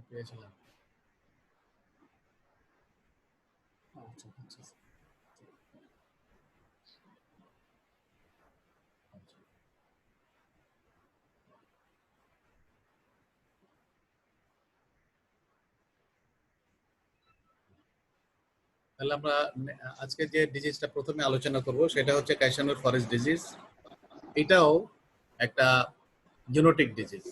পেয়েছিলাম। তাহলে আমরা আজকে যে ডিজিজটা প্রথমে আলোচনা করব সেটা হচ্ছে কাইসানোর ফরেস্ট ডিজিজ। এটাও একটা জেনেটিক ডিজিজ।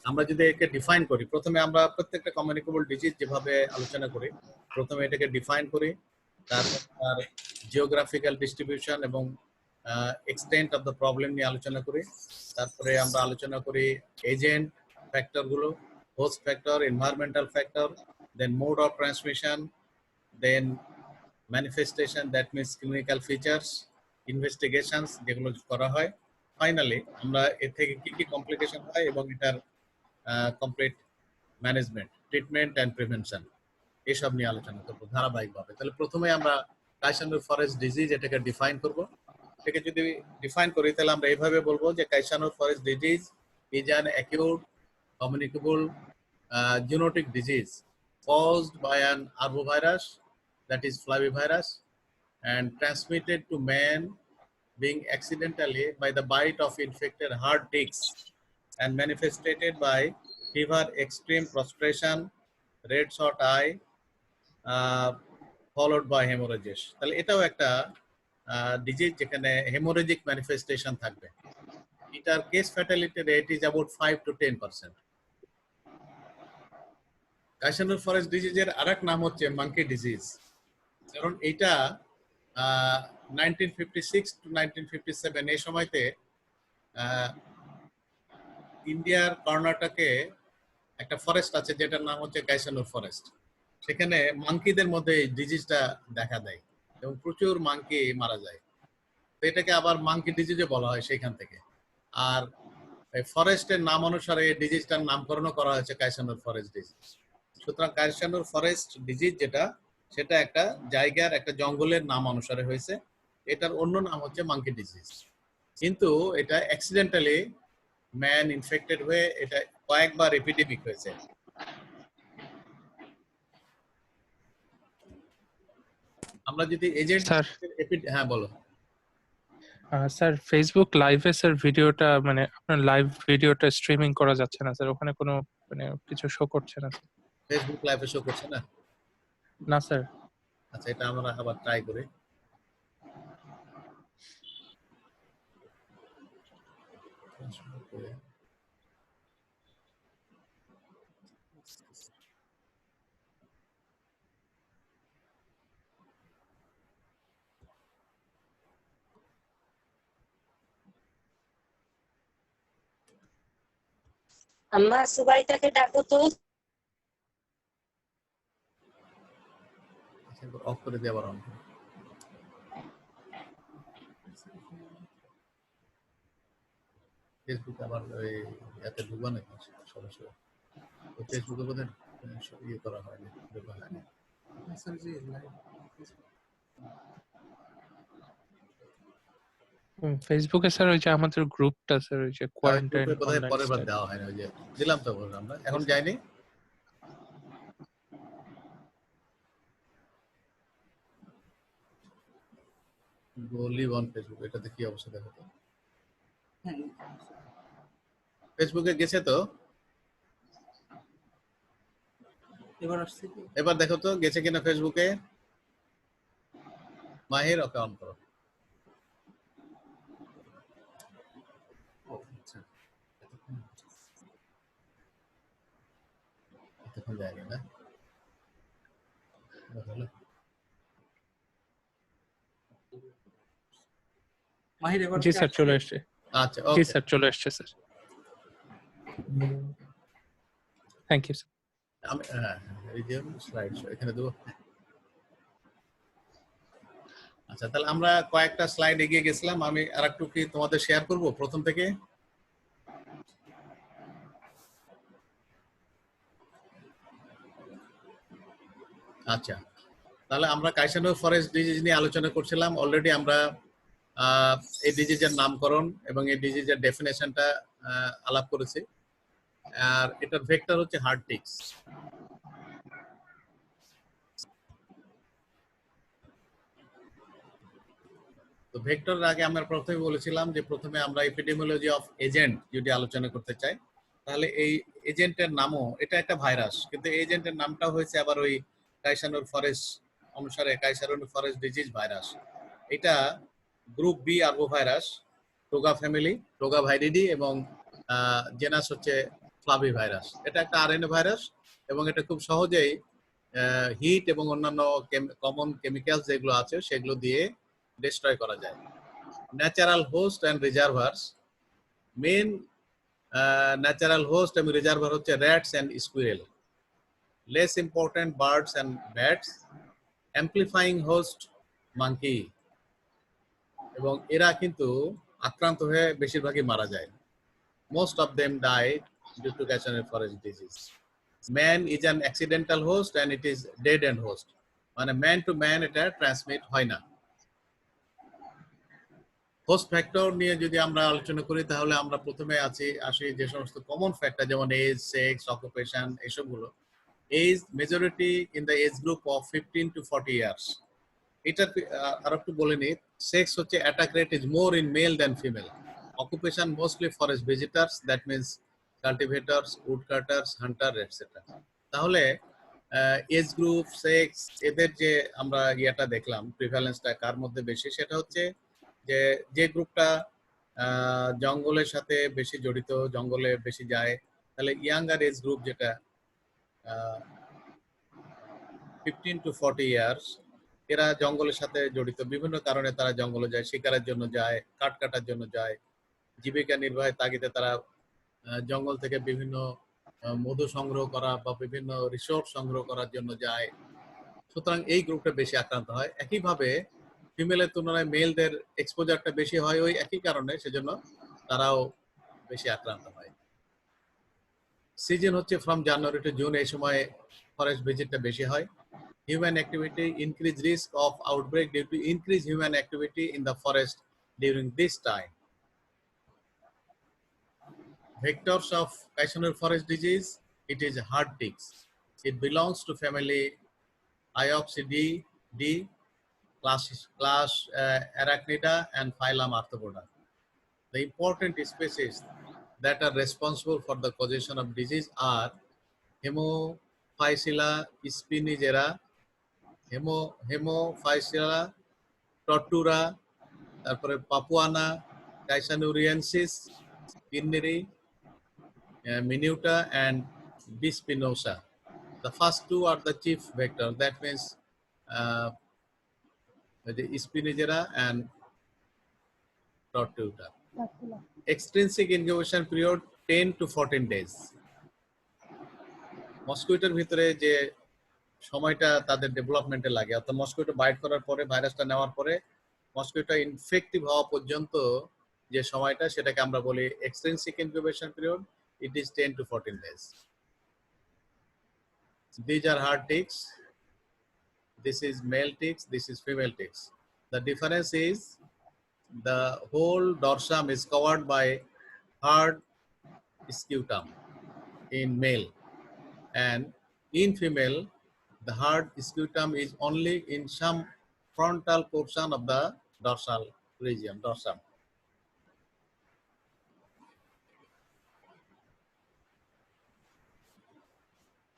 আমরা যদি একে ডিফাইন করি, প্রথমে আমরা প্রত্যেকটা কমিউনিকেবল ডিজিজ যেভাবে আলোচনা করি, প্রথমে এটাকে ডিফাইন করি, তারপর তার জিওগ্রাফিক্যাল ডিস্ট্রিবিউশন এবং এক্সটেন্ট অফ দ্য প্রবলেম নিয়ে আলোচনা করি। তারপরে আমরা আলোচনা করি এজেন্ট ফ্যাক্টরগুলো, host factor, environmental factor, then mode of transmission, then manifestation, that means clinical features, investigations যেগুলো করা হয়। ফাইনালি আমরা এর থেকে কি কি কমপ্লিকেশন হয় এবং এটার complete management, treatment and prevention, এসব নিয়ে আলোচনা করবো ধারাবাহিকভাবে। তাহলে প্রথমে আমরা কাইসানোর ফরেস্ট ডিজিজ এটাকে ডিফাইন করব। এটাকে যদি ডিফাইন করি তাহলে আমরা এইভাবে বলবো যে Kyasanur forest disease is an acute communicable zoonotic disease caused by an arbovirus, that is flavivirus, and transmitted to man being accidentally by the bite of infected hard ticks and manifested by fever, extreme prostration, red short eye, followed by hemorrhages. তাহলে এটাও একটা disease যেখানে haemorrhagic manifestation থাকবে। এটার case fatality rate is about 5 to 10%। Kyasanur forest ডিজিজের আরেক নাম হচ্ছে মাঙ্কি ডিজিজ, কারণ এটা 1956 to 1957 এই সময়তে ইন্ডিয়ার কর্ণাটকে একটা ফরেস্ট আছে যেটার নাম হচ্ছে কাইসানোর ফরেস্ট। সেখানে মাঙ্কিদের মধ্যে এই ডিজিজটা দেখা দেয় এবং প্রচুর মাঙ্কি মারা যায়। তো এটাকে আবার মাঙ্কি ডিজিজে বলা হয় সেখান থেকে। আর ফরেস্টের নাম অনুসারে এই ডিজিজটার নামকরণও করা হয়েছে কাইসানোর ফরেস্ট ডিজিজ। সুতরাং কাইসানোর ফরেস্ট ডিজিজ যেটা, সেটা একটা জায়গার, একটা জঙ্গলের নাম অনুসারে হয়েছে। এটার অন্য নাম হচ্ছে মাঙ্কি ডিজিজ, কিন্তু এটা অ্যাক্সিডেন্টালি ম্যান ইনফেক্টেড হয়ে এটা কয়েকবার এপিডেমিক হয়েছে। আমরা যদি এজেন্ট, হ্যাঁ বলো। স্যার ফেসবুক লাইভে স্যার ভিডিওটা মানে আপনার লাইভ ভিডিওটা স্ট্রিমিং করা যাচ্ছে না স্যার, ওখানে কোনো মানে কিছু শো করছে না স্যার। ফেসবুক লাইভে শো করছে না? না স্যার। আচ্ছা, এটা আমরা আবার ট্রাই করি। আম্মা সুবাইতাকে ডাকো তো। অফ করে দিয়ে আবার অন। ফেসবুকে আবার ওই এতে ঢুকবা নাকি সরাসরি? ফেসবুকে বোধহয় ইয়ে করা হয়নি, ঢোকা হয়নি। ফেসবুকে স্যার ওই যে আমাদের গ্রুপটা স্যার, ওই যে কোয়ারেন্টাইন বোধহয় পরের বার দেওয়া হয়নি, ওই যে দিলাম তো আমরা, এখন যায়নি। লিভ অন ফেসবুক, এটাতে কি অবস্থা দেখো তো। ফেসবুকে গেছে তো, এবার আসছে কি? এবার দেখো তো গেছে কিনা ফেসবুকে। মাহির, ওকে অন করো। এতক্ষণ যায়নি না? মাহির এবার জি স্যার চলে আসছে। আচ্ছা, জি স্যার চলে আসছে স্যার। Thank you sir. আমি এই যে স্লাইড শো এখানে দেবো। আচ্ছা, তাহলে আমরা কয়েকটা স্লাইড এগিয়ে গেছিলাম। আমি আরেকটু কি তোমাদের শেয়ার করব প্রথম থেকে? আচ্ছা, তাহলে আমরা কাইসানো ফরেস্ট ডিজিজ নিয়ে আলোচনা করছিলাম। অলরেডি আমরা এই ডিজিজের নামকরণ এবং এই ডিজিজের ডেফিনেশনটা আলাপ করেছি। আর এটার ভেক্টর হচ্ছে হার্ড টিক্স। তো ভেক্টরের আগে আমরা প্রথমে বলেছিলাম যে প্রথমে আমরা এপিডেমিওলজি অফ এজেন্ট যদি আলোচনা করতে চাই, তাহলে এই এজেন্টের নামও, এটা একটা ভাইরাস, কিন্তু এজেন্টের নামটা হয়েছে আবার ওই কাইসানোর ফরেস্ট অনুসারে কাইসানোর ফরেস্ট ডিজিজ ভাইরাস। এটা group B আরবো virus, toga family, toga ভাইরিডি, এবং জেনাস হচ্ছে ফ্লাভি ভাইরাস। এটা একটা আরএনএ ভাইরাস এবং এটা খুব সহজেই হিট এবং অন্যান্য কমন কেমিক্যালস যেগুলো আছে সেগুলো দিয়ে ডিস্ট্রয় করা যায়। Natural host and reservoirs, main natural host এবং রিজার্ভার হচ্ছে rats and squirrel, less important birds and bats, amplifying host monkey, এবং এরা কিন্তু আক্রান্ত হয়ে বেশিরভাগই মারা যায়। Most of them died due to Kyasanur forest disease. Man is an accidental host and it is dead end host, মানে ম্যান টু ম্যান এটা ট্রান্সমিট হয় না। হোস্ট ফ্যাক্টর নিয়ে যদি আমরা আলোচনা করি তাহলে আমরা প্রথমে আসি যে সমস্ত কমন ফ্যাক্টর, যেমন এজ, সেক্স, অকুপেশন, এসবগুলো। Age majority in the age group of 15 to 40 years. এটা আর একটু বলে নিই, সেক্স হচ্ছে attack rate is more in male than female. Occupation mostly forest visitors, that means cultivators, wood cutters, hunter, etcetera. তাহলে age group, sex, এদের যে আমরা ইয়েটা দেখলাম প্রিভ্যালেন্সটা কার মধ্যে বেশি, সেটা হচ্ছে যে গ্রুপটা জঙ্গলের সাথে বেশি জড়িত, জঙ্গলে বেশি যায়, তাহলে ইয়াঙ্গার এজ গ্রুপ যেটা 15 to 40 ইয়ার্স, এরা জঙ্গলের সাথে জড়িত, বিভিন্ন কারণে তারা জঙ্গলে যায়, শিকারের জন্য যায়, কাঠ কাটার জন্য যায়, জীবিকা নির্বাহের তাগিদে তারা জঙ্গল থেকে বিভিন্ন মধু সংগ্রহ করা বা বিভিন্ন রিসোর্স সংগ্রহ করার জন্য যায়। সুতরাং এই গ্রুপটা বেশি আক্রান্ত হয়। একইভাবে ফিমেলের তুলনায় মেলদের এক্সপোজারটা বেশি হয় ওই একই কারণে, সেজন্য তারাও বেশি আক্রান্ত হয়। সিজন হচ্ছে ফ্রম জানুয়ারি টু জুন, এই সময় ফরেস্ট ভিজিটটা বেশি হয়। Human activity increase risk of outbreak due to increased human activity in the forest during this time. Vectors of Kaishanur forest disease, it is hard ticks. It belongs to family Iopsidae, class Arachnida, and phylum Arthropoda. The important species that are responsible for the causation of disease are Hemophycilla spinifera, Hemophycilla tortura, তারপরে পাপুয়ানা, কাইসানুরিয়েন্সিস, কিন্নেরি, minuta, and bispinosa. The first two are the chief vectors. That means the Spinifera and tortuga. Extrinsic incubation period 10 to 14 days. মস্কুইটোর ভিতরে যে সময়টা তাদের ডেভেলপমেন্টে লাগে, অর্থাৎ mosquito byte করার পরে, ভাইরাসটা নেওয়ার পরে মস্কুইটো ইনফেক্টিভ হওয়া পর্যন্ত যে সময়টা, সেটাকে আমরা বলি extrinsic incubation period. It is 10 to 14 days. These are hard ticks. This is male ticks, this is female ticks. The difference is the whole dorsum is covered by hard scutum in male, and in female the hard scutum is only in some frontal portion of the dorsal region, dorsum.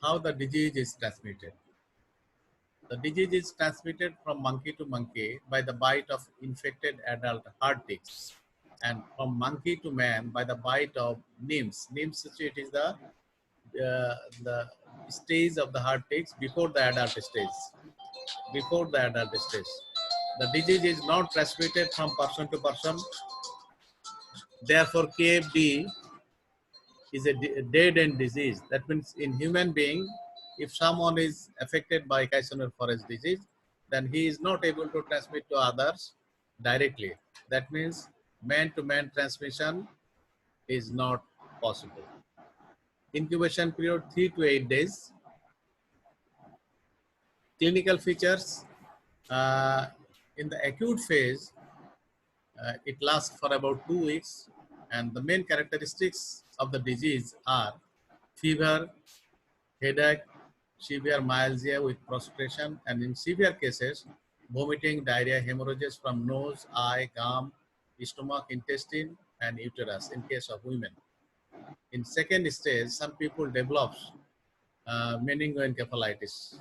How the disease is transmitted? The disease is transmitted from monkey to monkey by the bite of infected adult hard ticks, and from monkey to man by the bite of nymphs. Nymphs, it is the stage of the hard ticks before the adult stage. Before the adult stage, the disease is not transmitted from person to person. Therefore, KFD is a dead end disease. That means in human being, if someone is affected by Kaisner forest disease, then he is not able to transmit to others directly. That means man-to-man transmission is not possible. Incubation period 3 to 8 days. Clinical features, in the acute phase, it lasts for about 2 weeks, and the main characteristics of the disease are fever, headache, severe myalgia with prostration, and in severe cases, vomiting, diarrhea, hemorrhages from nose, eye, gum, stomach, intestine, and uterus in case of women. In second stage, some people develop meningoencephalitis,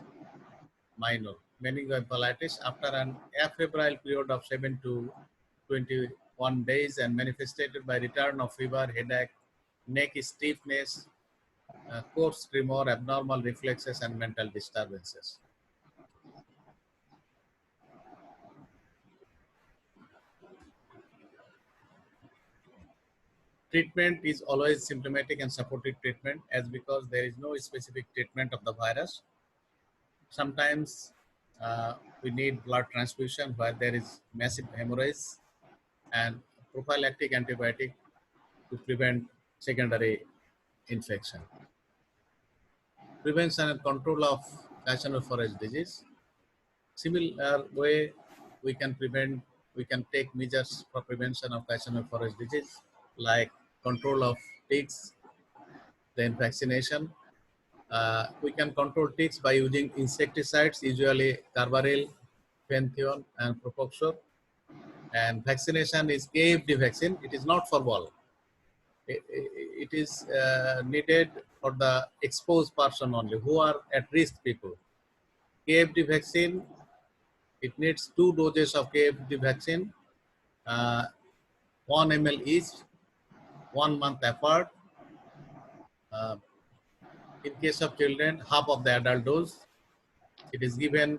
minor meningoencephalitis after an afebrile period of 7 to 21 days and manifested by return of fever, headache, neck stiffness, coarse tremor, abnormal reflexes, and mental disturbances. Treatment is always symptomatic and supportive treatment, as because there is no specific treatment of the virus. Sometimes we need blood transfusion where there is massive hemorrhage, and prophylactic antibiotic to prevent secondary infection. Prevention and control of Kaesaner-Forest disease. Similar way, we can take measures for prevention of Kaesaner-Forest disease, like control of ticks, then vaccination. We can control ticks by using insecticides, usually carbaryl, fenthion, and propoxur. And vaccination is KFD vaccine. It is not for all. It is needed for the exposed person only, who are at risk people. KFD vaccine, it needs 2 doses of KFD vaccine, 1 ml each, 1 month apart. In case of children, half of the adult dose. It is given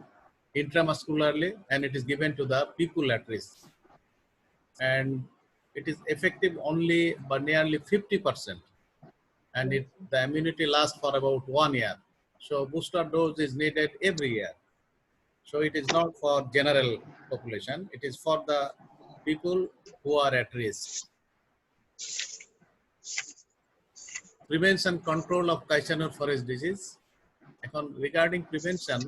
intramuscularly, and it is given to the people at risk. And it is effective only by nearly 50%, and the immunity lasts for about 1 year. So booster dose is needed every year. So it is not for general population, it is for the people who are at risk. Prevention control of Kaesaner-Forest disease. Regarding prevention,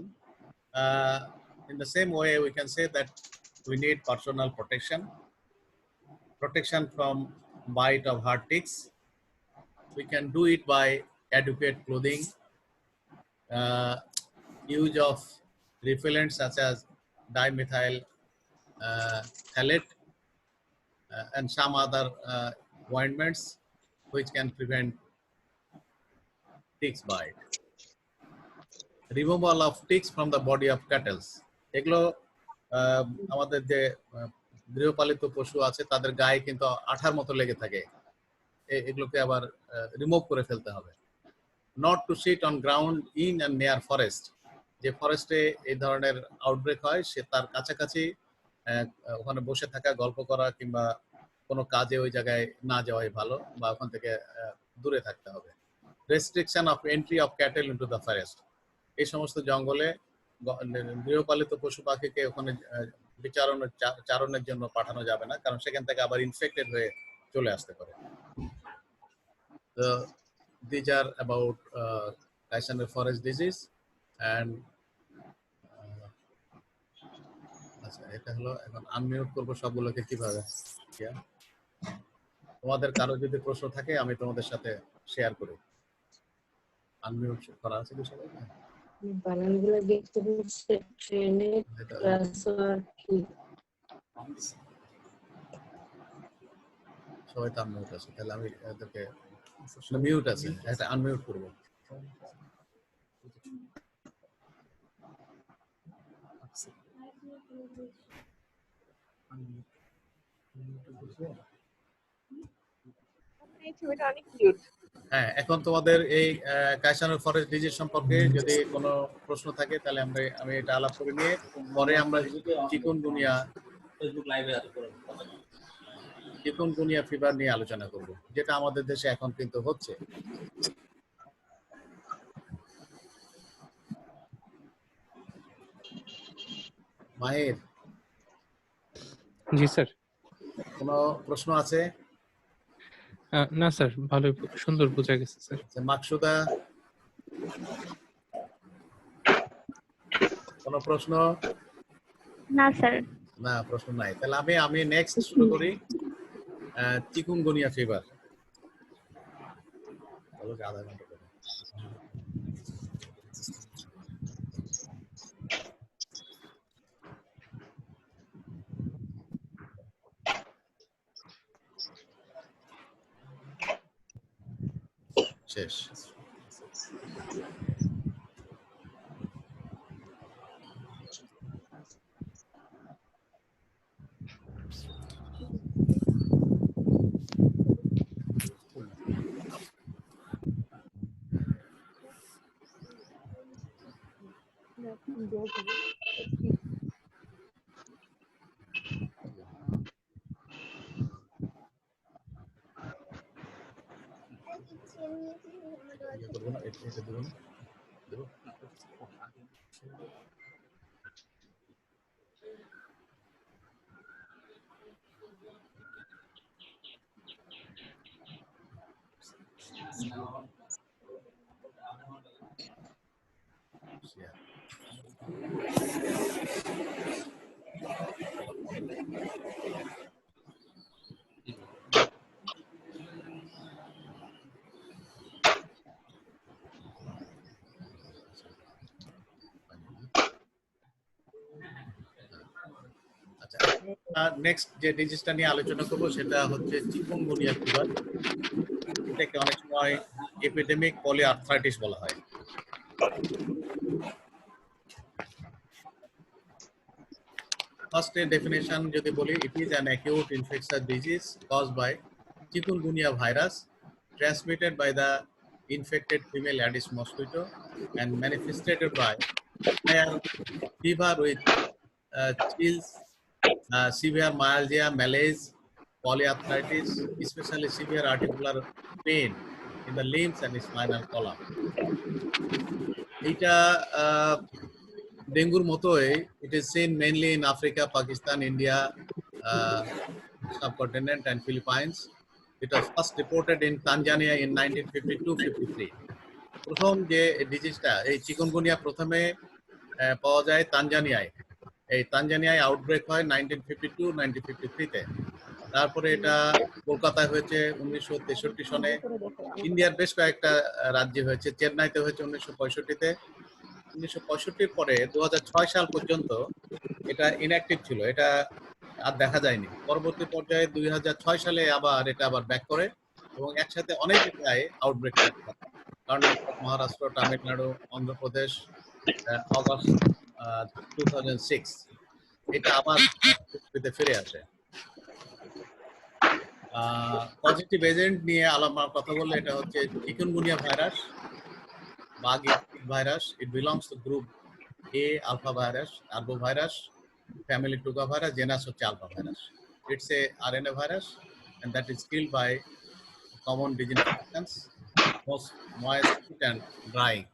in the same way, we can say that we need personal protection from bite of hard ticks. We can do it by adequate clothing, use of repellents such as dimethyl phthalate, and some other ointments which can prevent ticks bite. Removal of ticks from the body of cattle. এগুলো আমাদের যে গৃহপালিত পশু আছে তাদের গায়ে কিন্তু আঠার মতো লেগে থাকে, এগুলোকে আবার রিমুভ করে ফেলতে হবে। Not to sit on ground in and near forest, যে ফরেস্টে এই ধরনের আউটব্রেক হয় সে তার কাছাকাছি ওখানে বসে থাকা, গল্প করা কিংবা কোনো কাজে ওই জায়গায় না যাওয়াই ভালো, বা ওখান থেকে দূরে থাকতে হবে। Restriction of entry of cattle into the forest, এই সমস্ত জঙ্গলে গৃহপালিত পশু পাখিকে ওখানে চারণের জন্য পাঠানো যাবে না, কারণ সেখান থেকে আবার ইনফেক্টেড হয়ে চলে আসতে পারে। So these are about Kaesaner-Forest disease, and আচ্ছা এটা হলো, এখন আনমিউট করব সবগুলোকে কিভাবে। তোমাদের কারো যদি প্রশ্ন থাকে আমি তোমাদের সাথে শেয়ার করি। আনমিউট করা আছে কি সবাই? বানানগুলো দেখতে হচ্ছে ট্রেনে ক্লাস আর কি সবাই তো আনমিউট আছে, তাহলে আমি এদেরকে মিউট আছে, এটা আনমিউট করব। হ্যাঁ, এখন তোমাদের এই কায়সানের-ফরেস্ট ডিজিজ সম্পর্কে যদি কোনো প্রশ্ন থাকে তাহলে আমি এটা আলাপ করে নিয়ে পরে আমরা চিকুনগুনিয়া ফিভার নিয়ে আলোচনা করব, যেটা আমাদের দেশে এখন কিন্তু হচ্ছে। মাহির, জি স্যার। কোনো প্রশ্ন আছে? না স্যার, ভালো সুন্দর বোঝা গেছে স্যার। মাকসুদা, কোনো কোনো প্রশ্ন? না স্যার। না, প্রশ্ন নাই। তাহলে আমি নেক্সট শুরু করি। Chikungunya fever. আধা ঘন্টা করে। শেষ। করবো না, এটা দেবো না, দেবো। নেক্সট যে ডিজিজটা নিয়ে আলোচনা করবো সেটা হচ্ছে চিকুনগুনিয়া ফিভার। এটাকে অনেক সময় এপিডেমিক পলিআর্থ্রাইটিস বলা হয়। ফার্স্ট ডেফিনেশন যদি বলি, it is an acute infectious disease caused by chikungunya virus transmitted by the infected female Aedes mosquito and manifested by higher fever with chills, severe myalgia, malaise, polyarthritis, especially severe articular pain in the limbs and spinal column. এটা ডেঙ্গুর মতোই, it is seen mainly in Africa, Pakistan, India, subcontinent and Philippines. It was first reported in Tanzania in 1952-53. প্রথম যে ডিজিজটা, এই chikungunya প্রথমে পাওয়া যায় তানজানিয়ায়। এই তানজানিয়ায় আউটব্রেক হয় 1952-1953-তে। তারপরে এটা কলকাতায় হয়েছে 1963 সনে। ইন্ডিয়ার বেশ কয়েকটা রাজ্যে হয়েছে। চেন্নাইতে হয়েছে 1965-তে। 1965 পরে 2006 সাল পর্যন্ত এটা ইনঅ্যাক্টিভ ছিল, এটা আর দেখা যায়নি। পরবর্তী পর্যায়ে 2006 সালে এটা আবার ব্যাক করে এবং একসাথে অনেক জায়গায় আউটব্রেক হয়। কর্ণাটক, মহারাষ্ট্র, তামিলনাড়ু, অন্ধ্রপ্রদেশ, অগস্ট 2006 এটা আবার পৃথিবীতে ফিরে আসে। পজিটিভ এজেন্ট নিয়ে কথা বললে এটা হচ্ছে chikungunya virus, bug virus. It belongs to group A alpha virus, arbovirus, family Tuga virus, genus হচ্ছে alpha virus. It's a RNA virus and that is killed by common disinfectants, moist and drying.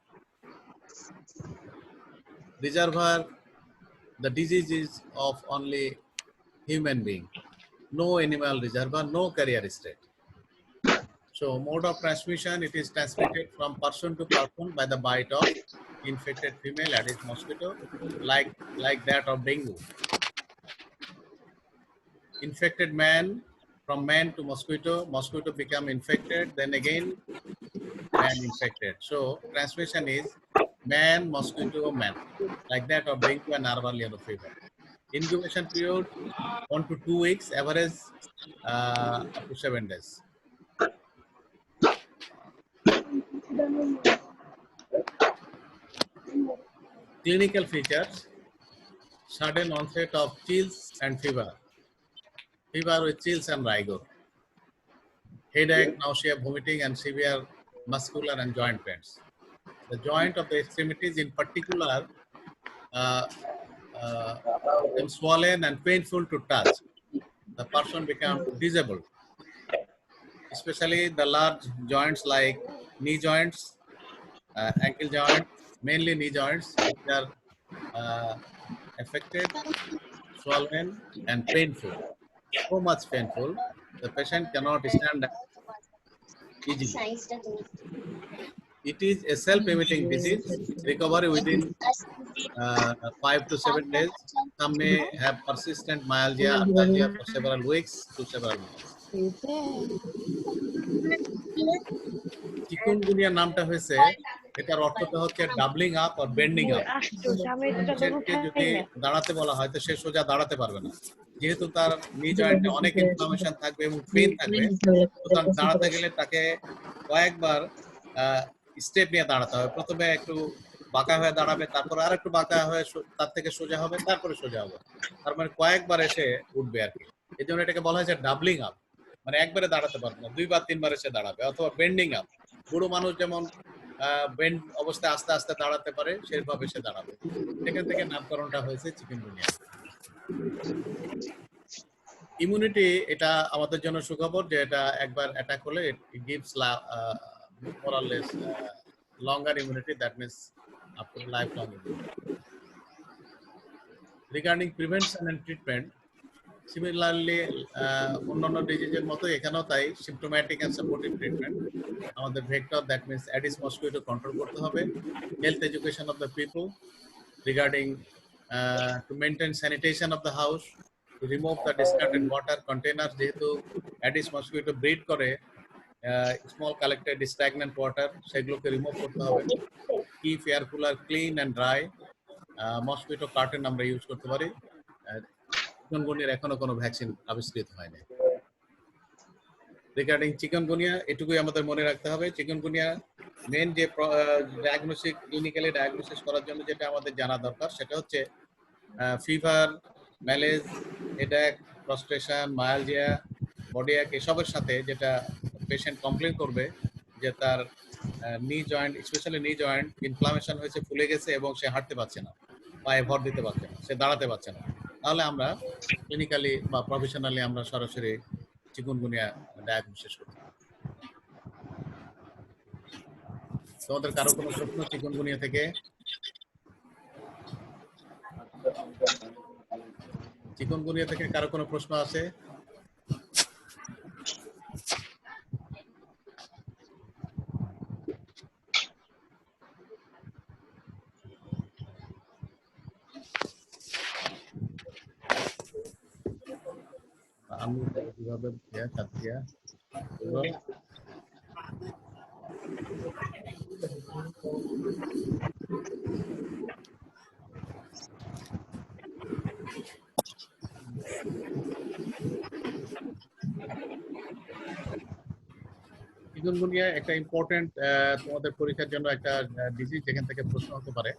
Reservoir, the disease is of only human being, no animal reservoir, no carrier state. So mode of transmission, it is transmitted from person to person by the bite of infected female Aedes mosquito, like that of dengue. Infected man, from man to mosquito, mosquito become infected, then again man infected. So transmission is man, mosquito, man, like that of dengue and narval yellow fever. Incubation period 1 to 2 weeks, average up to 7 days. Clinical features: sudden onset of chills and fever, fever with chills and rigor, headache, nausea, vomiting, and severe muscular and joint pains. The joint of the extremities, in particular, become swollen and painful to touch. The person becomes disabled, especially the large joints like knee joints, ankle joints, mainly knee joints, which are affected, swollen, and painful. So much painful, the patient cannot stand up easily. It is a self-limiting disease. Recovery within 5 to 7 days. Some may have persistent myalgia, arthalgia for several weeks to several months. Chikungunya নামটা হয়েছে, এটার অর্থটা হচ্ছে doubling up আর bending up. মানুষকে যদি দাঁড়াতে বলা হয় তো সে সোজা দাঁড়াতে পারবে না, যেহেতু তার নি জয়েন্টে অনেক ইনফ্লামেশন থাকবে এবং পেইন থাকবে, সুতরাং দাঁড়াতে গেলে তাকে কয়েকবার স্টেপ নিয়ে দাঁড়াতে হবে। প্রথমে একটু বাঁকা হয়ে দাঁড়াবে, তারপর আর একটু বাঁকা হয়ে তার থেকে সোজা হবে, তারপরে সোজা হবে। তার মানে কয়েকবার এসে উঠবে আর কি। এই জন্য এটাকে বলা হয়েছে ডাবলিং আপ, মানে একবারে দাঁড়াতে পারবে না, 2 বার 3 বার এসে দাঁড়াবে। অথবা বেন্ডিং আপ, বুড়ো মানুষ যেমন বেন্ড অবস্থায় আস্তে আস্তে দাঁড়াতে পারে সেভাবে সে দাঁড়াবে। সেখান থেকে নামকরণটা হয়েছে চিকেনগুনিয়া। ইমিউনিটি, এটা আমাদের জন্য সুখবর যে এটা একবার অ্যাটাক হলে it gives more or less longer immunity, that means up to lifelong immunity. Regarding prevention and treatment, similarly অন্যান্য ডিজিজের মতো এখানেও তাই symptomatic and supportive treatment। আমাদের vector, that means Aedes mosquito control করতে হবে। Health education of the people regarding to maintain sanitation of the house, to remove the discarded water containers, যেহেতু Aedes mosquito breed করে small collected stagnant water, সেগুলোকে remove করতে হবে। Keep air cooler clean and dry, mosquito curtain আমরা use করতে পারি। চিকেনগুনিয়ার এখনো কোনো ভ্যাকসিন আবিষ্কৃত হয়নি। রিগার্ডিং চিকেনগুনিয়া এটুকুই আমাদের মনে রাখতে হবে, চিকেনগুনিয়া মেন যে ডায়াগনোসিস, ক্লিনিক্যালি ডায়াগনোসিস করার জন্য যেটা আমাদের জানা দরকার সেটা হচ্ছে ফিভার, ম্যালেজ, হেডেক, ফ্রাস্ট্রেশন, মায়ালজিয়া, বডি এক, এসবের সাথে যেটা পেশেন্ট কমপ্লেন করবে যে তার নি জয়েন্ট, স্পেশালি নি জয়েন্ট ইনফ্লামেশন হয়েছে, ফুলে গেছে এবং সে হাঁটতে পারছে না, পায়ে ভর দিতে পারছে না, সে দাঁড়াতে পারছে না, তাহলে আমরা ক্লিনিক্যালি বা প্রফেশনালি আমরা সরাসরি চিকুনগুনিয়া ডায়াগনোসিস করতে পারি। তোমাদের কারো কোনো প্রশ্ন চিকুনগুনিয়া থেকে? চিকুনগুনিয়া থেকে কারো কোনো প্রশ্ন আছে? আমি কিভাবে কাটিয়া চিকুনগুনিয়া একটা ইম্পর্টেন্ট তোমাদের পরীক্ষার জন্য একটা ডিজিজ, যেখান থেকে প্রশ্ন হতে পারে।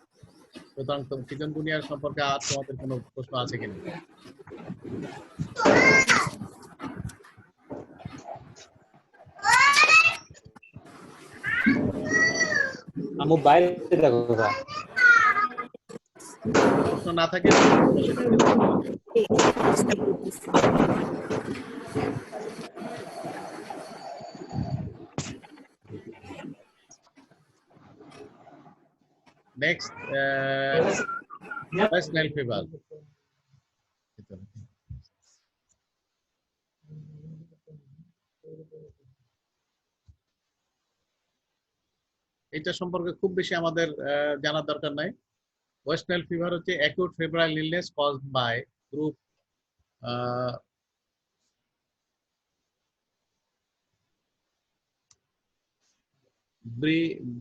সুতরাং চিকুনগুনিয়া সম্পর্কে আর তোমাদের কোনো প্রশ্ন আছে কিনা? আমু বাইরে দেখো, প্রশ্ন না থাকে next, West Nile fever. এটা সম্পর্কে খুব বেশি আমাদের জানার দরকার নাই। ওয়েস্ট নাইল ফিভার হচ্ছে acute febrile illness caused by group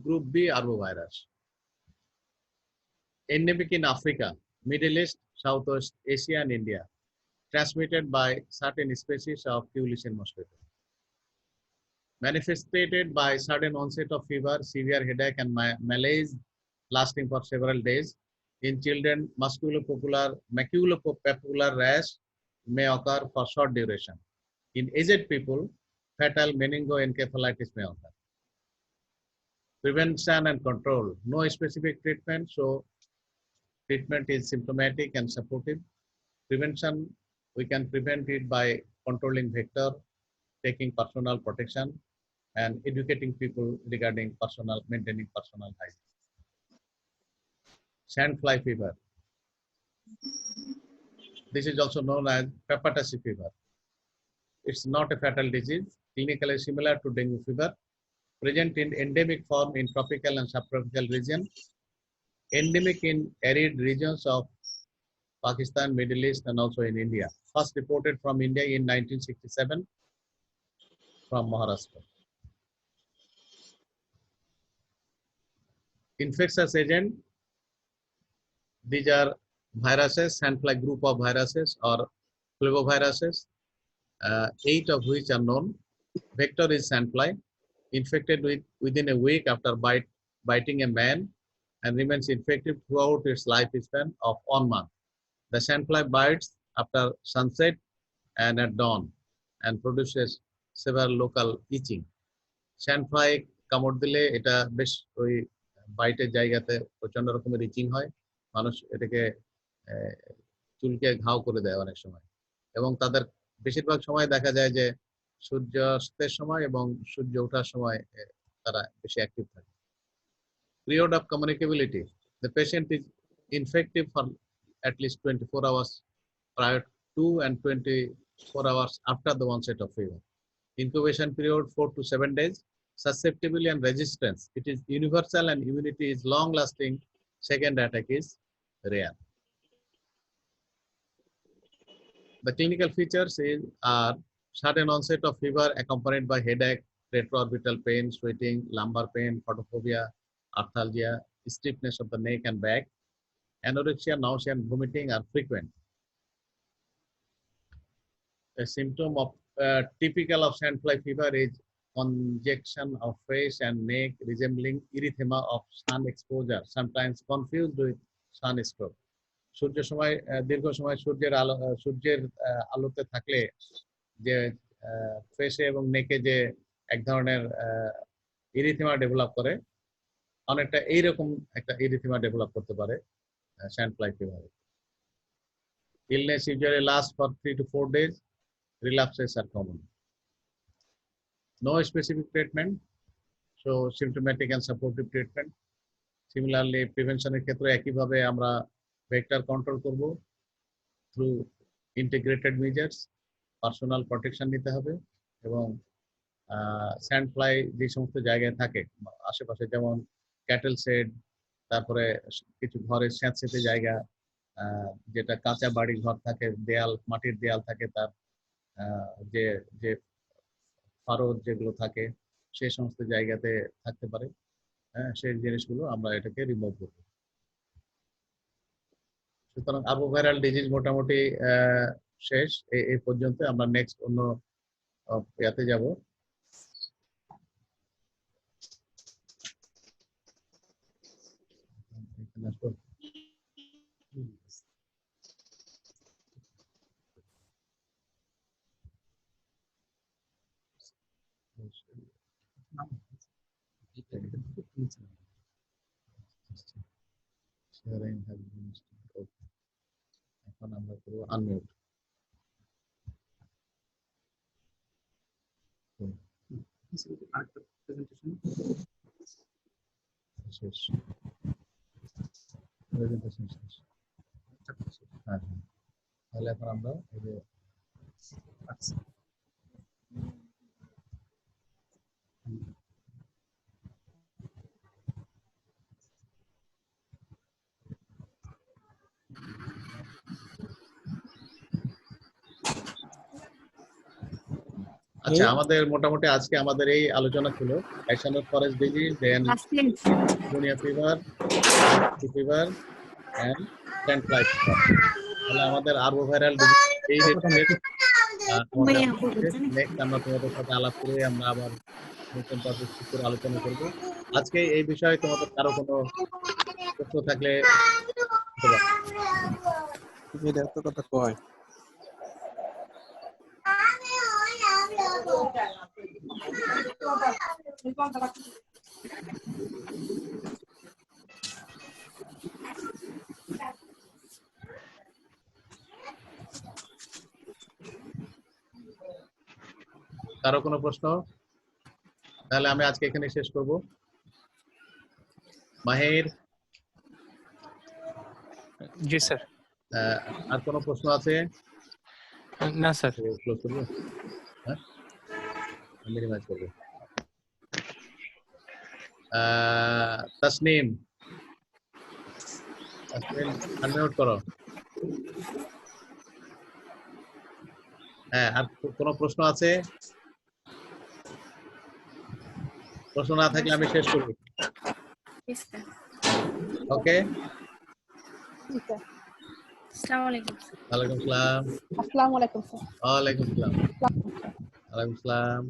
Group B arbovirus. Endemic in Africa, Middle East, Southwest Asia, and India. Transmitted by certain species of Culean mosquito. Manifested by sudden onset of fever, severe headache, and malaise lasting for several days. In children, maculopapular rash may occur for short duration. In aged people, fatal meningoencephalitis may occur. Prevention and control. No specific treatment, so treatment is symptomatic and supportive. Prevention, we can prevent it by controlling vector, taking personal protection, and educating people regarding maintaining personal hygiene. Sandfly fever. This is also known as Pepatasi fever. It's not a fatal disease, clinically similar to dengue fever, present in endemic form in tropical and subtropical region. endemic in arid regions of Pakistan, Middle East, and also in India. First reported from India in 1967 from Maharashtra. Infectious agent, these are viruses, sandfly group of viruses or flaviviruses, 8 of which are known. Vector is sandfly, infected within a week after biting a man and remains infected throughout its lifespan of 1 month. The sandfly bites after sunset and at dawn and produces several local itching. Sandfly কামড় দিলে এটা বেশ ওই বাইটের জায়গাতে প্রচন্ড রকমের ইচিং হয়, মানুষ এটাকে চুলকে ঘাও করে দেয় অনেক সময়, এবং তাদের বেশিরভাগ সময় দেখা যায় যে সূর্যাস্তের সময় এবং সূর্য ওঠার সময় তারা বেশি অ্যাক্টিভ থাকে। Period of communicability, the patient is infective for at least 24 hours prior to and 24 hours after the onset of fever. Incubation period 4 to 7 days. Susceptibility and resistance, it is universal and immunity is long lasting. Second attack is rare. The clinical features are sudden onset of fever accompanied by headache, retroorbital pain, sweating, lumbar pain, photophobia, arthalgia, stiffness of the neck and back. Anorexia, nausea, and vomiting are frequent. A symptom of typical of sandfly fever is congestion of face and neck resembling erythema of sun exposure, sometimes confused with sunstroke. সূর্যের সময় দীর্ঘ সময় সূর্যের আলোতে থাকলে যে ফেসে এবং নেকে যে এক ধরনের ইরিথেমা ডেভেলপ করে, অনেকটা এইরকম একটা ইরিথেমা ডেভেলপ করতে পারে sandfly fever. Illness usually lasts for 3 to 4 days. Relapses are common. No specific treatment, so symptomatic and supportive treatment. Similarly, প্রিভেনশনের ক্ষেত্রে একইভাবে আমরা ভেক্টর কন্ট্রোল করব through integrated measures, personal protection নিতে হবে, এবং স্যান্ডফ্লাই যে সমস্ত জায়গায় থাকে আশেপাশে, যেমন ক্যাটেল শেড, তারপরে কিছু ঘরের স্যাঁতসেঁতে জায়গা, যেটা কাঁচা বাড়ি ঘর থাকে, দেয়াল মাটির দেয়াল থাকে, তার যে যে ফারদ যেগুলো থাকে সেই সমস্ত জায়গাতে থাকতে পারে, সেই জিনিসগুলো আমরা এটাকে রিমুভ করব। সুতরাং আরবোভাইরাল ডিজিজ মোটামুটি শেষ এই পর্যন্ত। আমরা নেক্সট অন্য ইয়াতে যাব। এখন আমরা করব আনমিউট। আরেকটা প্রেজেন্টেশন শেষ, প্রেজেন্টেশন শেষ। হ্যাঁ, তাহলে এখন আমরা এই যে আচ্ছা, আমাদের মোটামুটি আজকে আমাদের এই আলোচনা ছিল Kyasanur forest disease, then pneumonia fever, fever and sandfly fever. তাহলে আমাদের আরবোভাইরাল ডিজিজ এই রিলেটেড নেক্সট আমরা তোমাদের সাথে আলাপ করে আমরা আবার নতুন টপিক করে আলোচনা করব। আজকে এই বিষয়ে তোমাদের কারো কোনো প্রশ্ন থাকলে কথা কয় কারো কোনো প্রশ্ন? তাহলে আমি আজকে এখানে শেষ করব। মাহির, জি স্যার। আর কোনো প্রশ্ন আছে? না স্যার। ক্লোজ করবো, হ্যাঁ, মিনিমাইজ করবো। তাসনিম, আনমিউট করো। হ্যাঁ, আর কোনো প্রশ্ন আছে? প্রশ্ন না থাকলে আমি শেষ করব। ওকে, আসসালামু আলাইকুম। ওয়ালাইকুম আসসালাম। আসসালামু আলাইকুম স্যার। ওয়ালাইকুম আসসালাম। ওয়ালাইকুম আসসালাম।